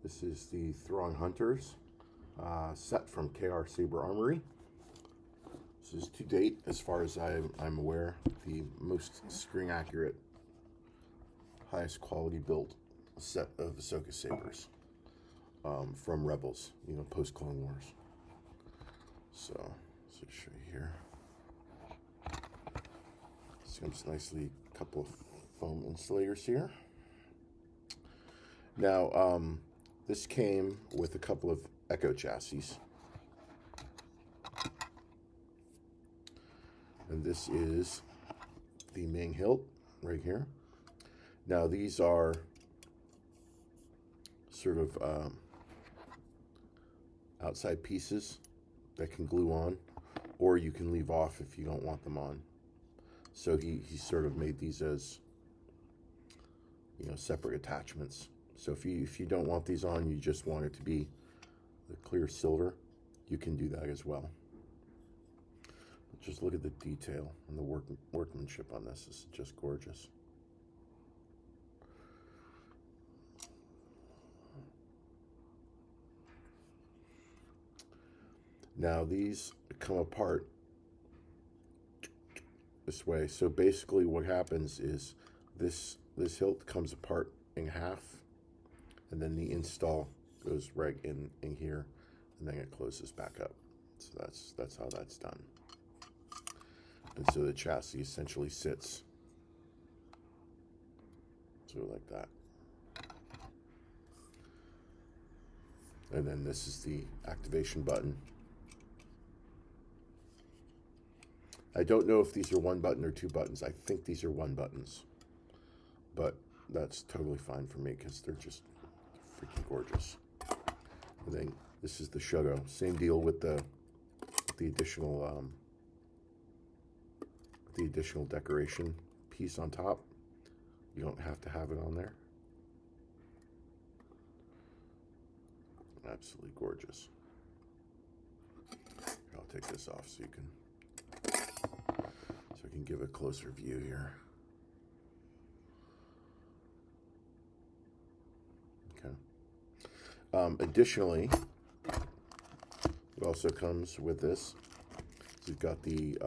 This is the Thrawn Hunters set from KR Saber Armory. This is to date, as far as I'm aware, the most screen accurate, highest quality built set of Ahsoka sabers from Rebels, you know, post Clone Wars. So let's show you here. This comes nicely, a couple of foam insulators here. Now, this came with a couple of Echo chassis. And this is the main hilt right here. Now, these are sort of outside pieces that can glue on, or you can leave off if you don't want them on. So he sort of made these as, you know, separate attachments. So if you don't want these on, you just want it to be the clear silver, you can do that as well. But just look at the detail and the workmanship on this. This is just gorgeous. Now these come apart this way. So basically what happens is this hilt comes apart in half, and then the install goes right in here, and then it closes back up. So that's how that's done. And so the chassis essentially sits sort of like that. And then this is the activation button. I don't know if these are one button or two buttons. I think these are one buttons, but that's totally fine for me because they're just freaking gorgeous. And then this is the Shogo. Same deal with the additional decoration piece on top. You don't have to have it on there. Absolutely gorgeous. Here, I'll take this off so I can give a closer view here. Okay. Additionally, what also comes with this, we've got the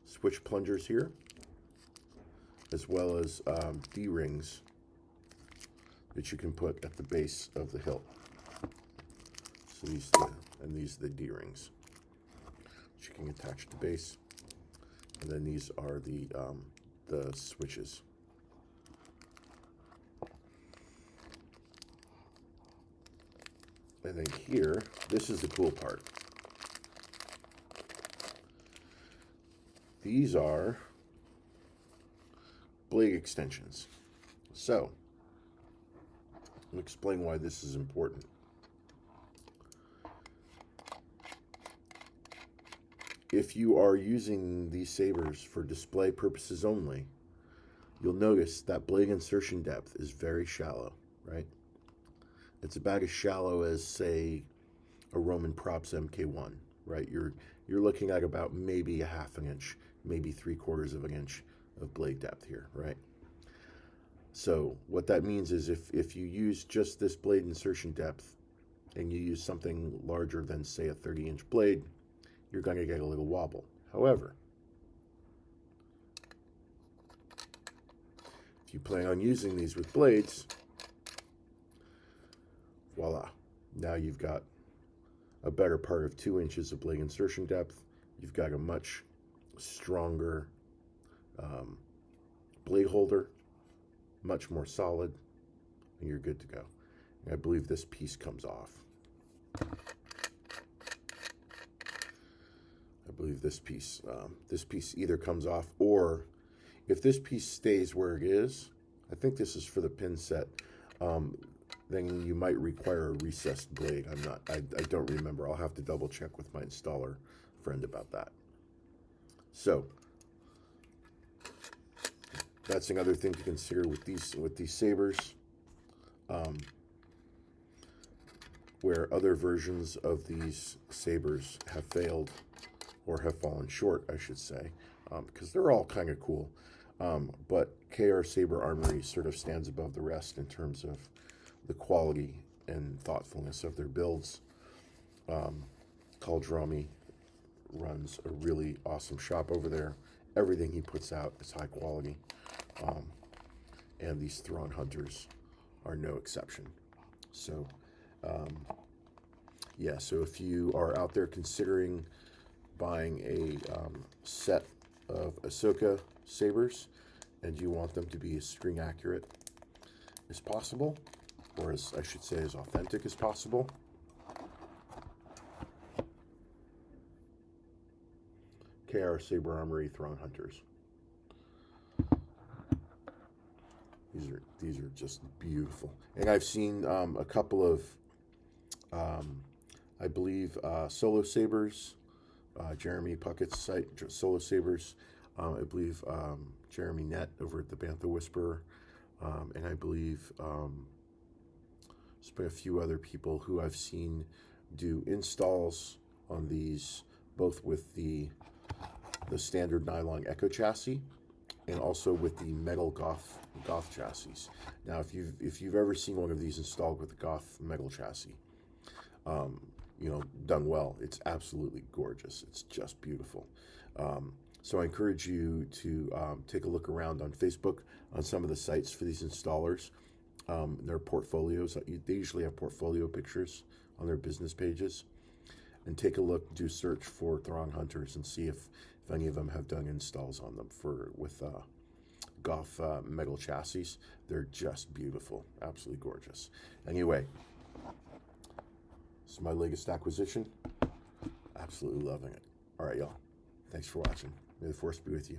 switch plungers here, as well as D-rings that you can put at the base of the hilt. So these are the D-rings that you can attach to the base, and then these are the switches. And then here, this is the cool part. These are blade extensions. So, let me explain why this is important. If you are using these sabers for display purposes only, you'll notice that blade insertion depth is very shallow, right? It's about as shallow as, say, a Roman Props MK1, right? You're looking at about maybe a half an inch, maybe 3/4 of an inch of blade depth here, right? So what that means is if you use just this blade insertion depth and you use something larger than, say, a 30-inch blade, you're going to get a little wobble. However, if you plan on using these with blades, voila, now you've got a better part of 2 inches of blade insertion depth. You've got a much stronger blade holder, much more solid, and you're good to go. And I believe this piece comes off. I believe this piece either comes off, or if this piece stays where it is, I think this is for the pin set, then you might require a recessed blade. I don't remember. I'll have to double check with my installer friend about that. So that's another thing to consider with these sabers, where other versions of these sabers have failed, or have fallen short, I should say, because they're all kind of cool. But KR Saber Armory sort of stands above the rest in terms of the quality and thoughtfulness of their builds. Caldrami runs a really awesome shop over there. Everything he puts out is high quality. And these Thrawn hunters are no exception. So, yeah, so if you are out there considering buying a set of Ahsoka sabers and you want them to be as string accurate as possible, or as I should say, as authentic as possible, KR Saber Armory Thrawn hunters. These are just beautiful, and I've seen a couple of, I believe, solo sabers. Jeremy Puckett's site, Solo Sabers. I believe Jeremy Nett over at the Bantha Whisperer, and I believe there's been a few other people who I've seen do installs on these, both with the standard nylon Echo chassis and also with the metal Goth chassis. Now, if you've ever seen one of these installed with the Goth metal chassis, done well, it's absolutely gorgeous. It's just beautiful. So I encourage you to take a look around on Facebook on some of the sites for these installers. Their portfolios, they usually have portfolio pictures on their business pages. And take a look, do search for Thrawn hunters and see if any of them have done installs on them with Goth metal chassis. They're just beautiful, absolutely gorgeous. Anyway, this is my latest acquisition. Absolutely loving it. All right, y'all. Thanks for watching. May the Force be with you.